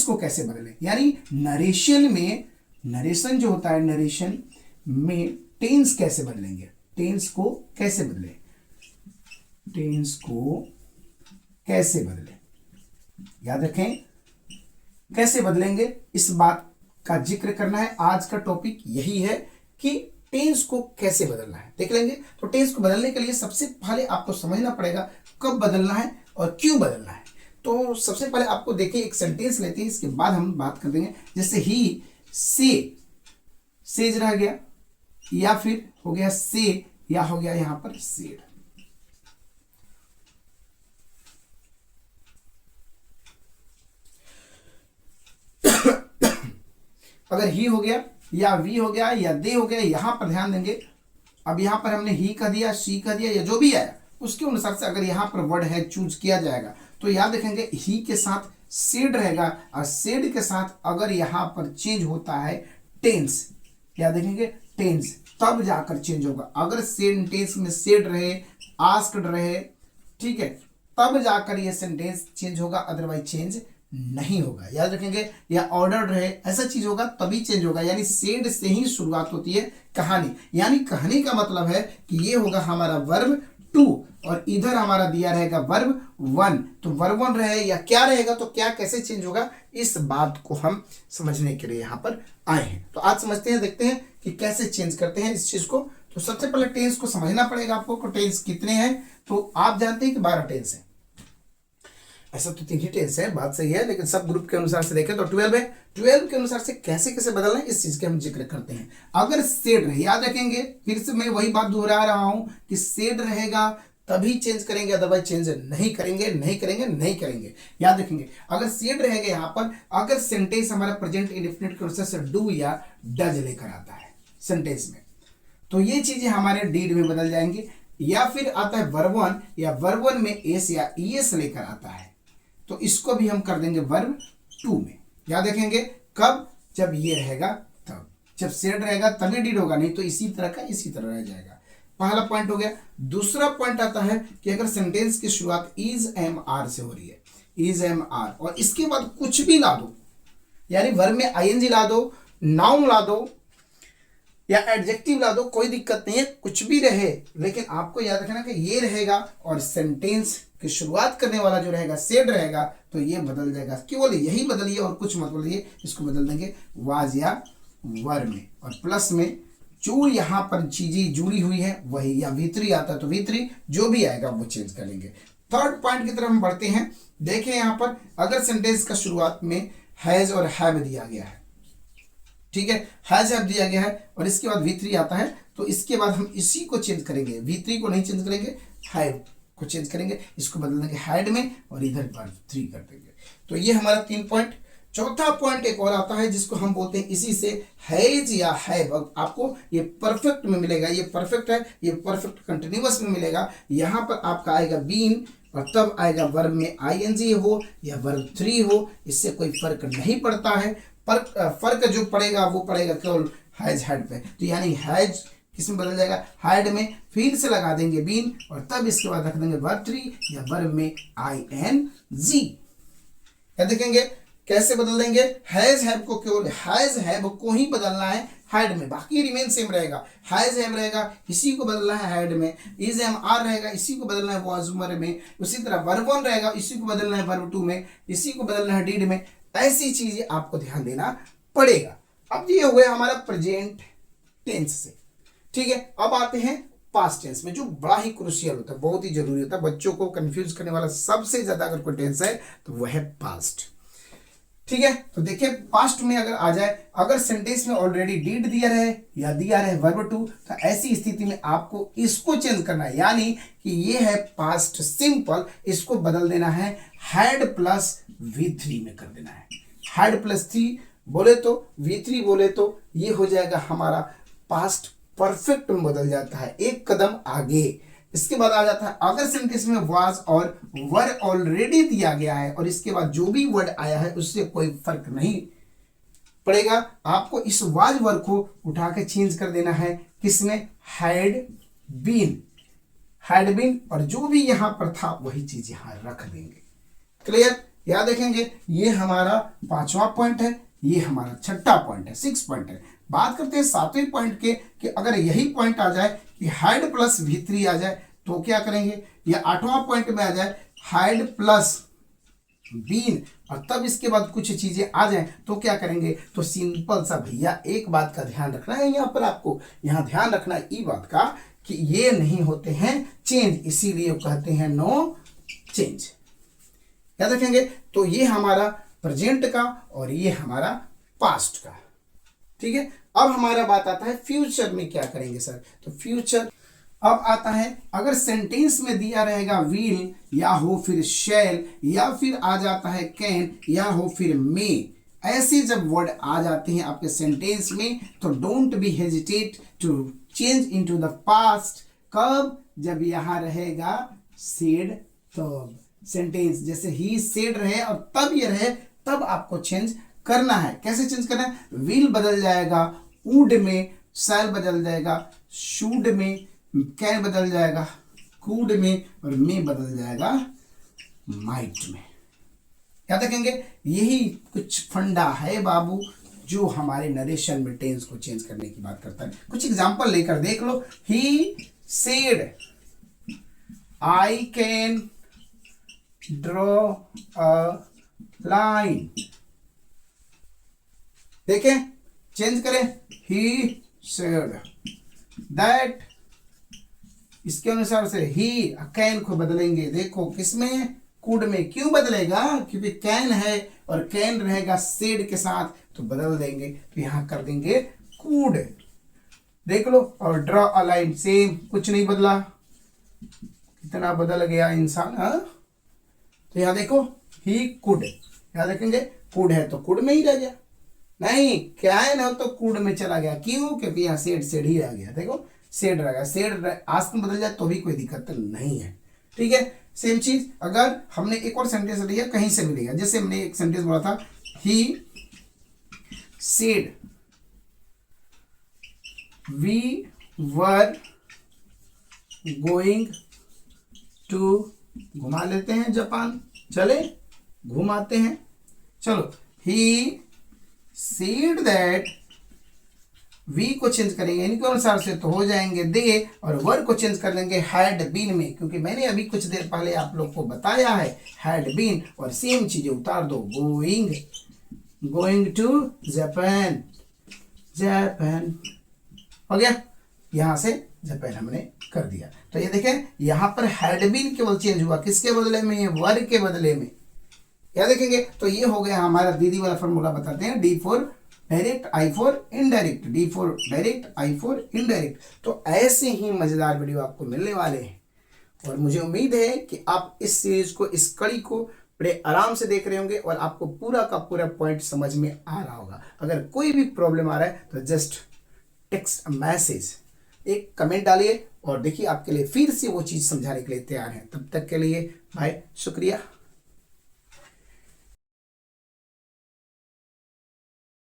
को कैसे बदलें, यानी नरेशन में, नरेशन जो होता है, नरेशन में टेंस कैसे बदलेंगे, टेंस को कैसे बदलें, टेंस को कैसे बदलें, याद रखें कैसे बदलेंगे, इस बात का जिक्र करना है। आज का टॉपिक यही है कि टेंस को कैसे बदलना है, देख लेंगे। तो टेंस को बदलने के लिए सबसे पहले आपको समझना पड़ेगा कब बदलना है और क्यों बदलना है। तो सबसे पहले आपको देखिए एक सेंटेंस लेते हैं, इसके बाद हम बात कर देंगे। जैसे ही से, सेज रह गया, या फिर हो गया से, या हो गया यहां पर सेड। अगर ही हो गया या वी हो गया या दे हो गया, यहां पर ध्यान देंगे। अब यहां पर हमने ही कह दिया, शी कह दिया, या जो भी आया उसके अनुसार से अगर यहां पर वर्ड है चूज किया जाएगा, तो याद रखेंगे ही के साथ सेड रहेगा, और सेड के साथ अगर यहां पर चेंज होता है टेंस, याद रखेंगे टेंस, तब जाकर चेंज होगा। अगर सेंटेंस में सेड रहे, आस्क्ड रहे, ठीक है, तब जाकर यह सेंटेंस चेंज होगा, अदरवाइज चेंज नहीं होगा। याद रखेंगे, या ऑर्डर रहे, ऐसा चीज होगा तभी चेंज होगा। यानी सेड से ही शुरुआत होती है कहानी, यानी कहानी का मतलब है कि ये होगा हमारा वर्ब टू, और इधर हमारा दिया रहेगा वर्ब वन। तो वर्ब वन रहे या क्या रहेगा, तो क्या कैसे चेंज होगा, इस बात को हम समझने के लिए यहाँ पर आए हैं। तो आज समझते हैं, देखते हैं कि कैसे चेंज करते हैं इस चीज को। तो सबसे पहले टेंस को समझना पड़ेगा आपको, टेंस कितने हैं। तो आप जानते हैं कि 12 टेंस है, ऐसा तो 3 ही टेंस है, बात सही है, लेकिन सब ग्रुप के अनुसार से देखें तो 12 है। 12 के अनुसार से कैसे कैसे बदलना है इस चीज के हम जिक्र करते हैं। अगर सेड रहे, याद रखेंगे, फिर से मैं वही बात दोहरा रहा हूं कि सेड रहेगा तभी चेंज करेंगे, अदरवाइज चेंज नहीं करेंगे, नहीं करेंगे, नहीं करेंगे। याद रखेंगे अगर सेड रहेगा यहाँ पर, अगर सेंटेंस हमारा प्रेजेंट इंडेफिनिट के अनुसार से डू या डज लेकर आता है सेंटेंस में, तो ये चीजें हमारे डीड में बदल जाएंगी। या फिर आता है वर्ब वन, या वर्ब वन में एस या ईएस लेकर आता है, तो इसको भी हम कर देंगे वर्ब टू में। याद रखेंगे कब, जब ये रहेगा तब, जब सेड रहेगा तभी डीड होगा, नहीं तो इसी तरह का इसी तरह रह जाएगा। पहला पॉइंट हो गया। दूसरा पॉइंट आता है कि अगर सेंटेंस की शुरुआत इज एम आर से हो रही है, इज एम आर, और इसके बाद कुछ भी ला दो, यानी वर्ब में आईएनजी ला दो, नाउन ला दो, या एडजेक्टिव ला दो, कोई दिक्कत नहीं है, कुछ भी रहे, लेकिन आपको याद रखना कि ये रहेगा और सेंटेंस की शुरुआत करने वाला जो रहेगा सेड रहेगा, तो ये बदल जाएगा। केवल यही बदलिए और कुछ मत बदलिए, इसको बदल देंगे वाज या वर में, और प्लस में जो यहाँ पर चीजें जुड़ी हुई है वही, या V3 आता है तो V3, जो भी आएगा वो चेंज कर लेंगे। थर्ड पॉइंट की तरफ हम बढ़ते हैं। देखें यहाँ पर अगर सेंटेंस का शुरुआत में हैज और हैव दिया गया है, ठीक है, हैज हैव दिया गया है, और इसके बाद V3 आता है, तो इसके बाद हम इसी को चेंज करेंगे, V3 को नहीं चेंज करेंगे, हैव को चेंज करेंगे, इसको बदल देंगे हैड में, और इधर वर्ब 3 कर देंगे। तो ये हमारा 3 पॉइंट। चौथा पॉइंट एक और आता है जिसको हम बोलते हैं इसी से हैज या हैव। आपको ये परफेक्ट में मिलेगा, ये परफेक्ट है, ये परफेक्ट कंटिन्यूअस में मिलेगा। यहाँ पर आपका आएगा बीन, और तब आएगा वर्ब में आईएनजी हो या वर्ब 3 हो, इससे कोई फर्क नहीं पड़ता है। फर्क जो पड़ेगा वो पड़ेगा केवल हैज हैड पे। तो यानी हैज किसमें बदल जाएगा, हैड में, फिर से लगा देंगे बीन, और तब इसके बाद रख देंगे वर्ब 3 या वर्ब में आईएनजी। क्या देखेंगे कैसे बदल देंगे, हैज हैव को केवल हैज हैव को ही बदलना है हैड में, बाकी रिमेन सेम रहेगा। हैज हैव रहेगा, इसी को बदलना है हैड में। इज एम आर रहेगा, इसी को बदलना है वाज वर में। उसी तरह वर्ब वन रहेगा, इसी को बदलना है वर्ब टू में, इसी को बदलना है डीड में। ऐसी चीजें आपको ध्यान देना पड़ेगा। अब ये हो गया हमारा प्रेजेंट टेंस से, ठीक है। अब आते हैं पास्ट टेंस में, जो बड़ा ही क्रूशियल होता है, बहुत ही जरूरी होता है, बच्चों को कंफ्यूज करने वाला सबसे ज्यादा अगर कोई टेंस है तो वह है पास्ट, ठीक है। तो देखिए पास्ट में अगर आ जाए, अगर सेंटेंस में ऑलरेडी डीड दिया रहे या दिया रहे वर्ब टू, तो ऐसी स्थिति में आपको इसको चेंज करना है, यानी कि ये है पास्ट सिंपल, इसको बदल देना है हैड प्लस V3 में कर देना है। हैड प्लस 3 बोले तो V3 बोले तो ये हो जाएगा हमारा पास्ट परफेक्ट में बदल जाता है, एक कदम आगे। इसके बाद आ जाता है अगर सेंटेंस में वाज और वर ऑलरेडी दिया गया है, और इसके बाद जो भी वर्ड आया है उससे कोई फर्क नहीं पड़ेगा, आपको इस वाज वर को उठा के चेंज कर देना है किसमें, हैड बीन, हैड बीन, और जो भी यहां पर था वही चीज यहां रख देंगे। क्लियर, याद देखेंगे ये हमारा 5वां पॉइंट है, ये हमारा 6ठा पॉइंट है, 6 पॉइंट है। बात करते हैं 7वें पॉइंट के कि अगर यही पॉइंट आ जाए कि हाइड प्लस V3 आ जाए तो क्या करेंगे, या 8वां पॉइंट में आ जाए हाइड प्लस बीन और तब इसके बाद कुछ चीजें आ जाएं तो क्या करेंगे, तो सिंपल सा भैया एक बात का ध्यान रखना है, यहाँ पर आपको यहाँ ध्यान रखना है ई बात का कि ये नहीं होते हैं चेंज, इसीलिए कहते हैं नो चेंज। याद रखेंगे। तो ये हमारा प्रेजेंट का और ये हमारा पास्ट का, ठीक है। अब हमारा बात आता है फ्यूचर में क्या करेंगे सर, तो फ्यूचर अब आता है अगर सेंटेंस में दिया रहेगा विल या हो फिर शैल या फिर आ जाता है कैन या हो फिर मे, ऐसे जब वर्ड आ जाते हैं आपके सेंटेंस में तो don't be hesitate to change into the past. कब, जब यहां रहेगा सेड तब, सेंटेंस जैसे ही सेड रहे और तब ये रहे तब आपको चेंज करना है। कैसे चेंज करना है, विल बदल जाएगा वुड में, शैल बदल जाएगा शुड में, कैन बदल जाएगा कुड में और मे बदल जाएगा माइट में। याद रखेंगे। यही कुछ फंडा है बाबू जो हमारे नरेशन में टेंस को चेंज करने की बात करता है। कुछ एग्जांपल लेकर देख लो। He said I can draw a line, देखें चेंज करें, ही सेड दैट, इसके अनुसार से ही कैन को बदलेंगे, देखो किसमें, कुड में। क्यों बदलेगा, क्योंकि कैन है और कैन रहेगा सेड के साथ तो बदल देंगे, तो यहां कर देंगे कुड, देख लो। और ड्रॉ अ लाइन सेम, कुछ नहीं बदला, कितना बदल गया इंसान, हाँ। तो यहां देखो ही कुड, याद रखेंगे कुड है तो कुड में ही रह गया, नहीं कैन हो तो कुड में चला गया, क्यों, क्योंकि यहाँ सेड सेड ही रह गया, देखो सेड रहेगा, सेड आस्क में बदल जाए तो भी कोई दिक्कत नहीं है, ठीक है। सेम चीज अगर हमने एक और सेंटेंस लिया कहीं से मिलेगा, जैसे हमने एक सेंटेंस बोला था he said we were going to, घुमा लेते हैं जापान, चले घुमाते हैं, चलो। ही सेड दैट, वी को चेंज करेंगे इनके अनुसार से तो हो जाएंगे दे, और वर को चेंज कर लेंगे हैड बीन में, क्योंकि मैंने अभी कुछ देर पहले आप लोग को बताया है हैड बीन, और सेम चीजें उतार दो, going, going to Japan, Japan हो गया, यहां से जापान हमने कर दिया। तो ये देखें यहां पर हैड बीन केवल चेंज हुआ, किसके बदले में, वर के बदले में, याद देखेंगे। तो ये हो गया हमारा दीदी वाला फॉर्मूला, बताते हैं D for direct, I for indirect, D for direct, I for indirect. तो ऐसे ही मजेदार वीडियो आपको मिलने वाले हैं और मुझे उम्मीद है कि आप इस सीरीज को, इस कड़ी को बड़े आराम से देख रहे होंगे और आपको पूरा का पूरा पॉइंट समझ में आ रहा होगा। अगर कोई भी प्रॉब्लम आ रहा है तो जस्ट टेक्स्ट मैसेज, एक कमेंट डालिए और देखिए आपके लिए फिर से वो चीज़ समझाने के लिए तैयार है। तब तक के लिए भाई शुक्रिया।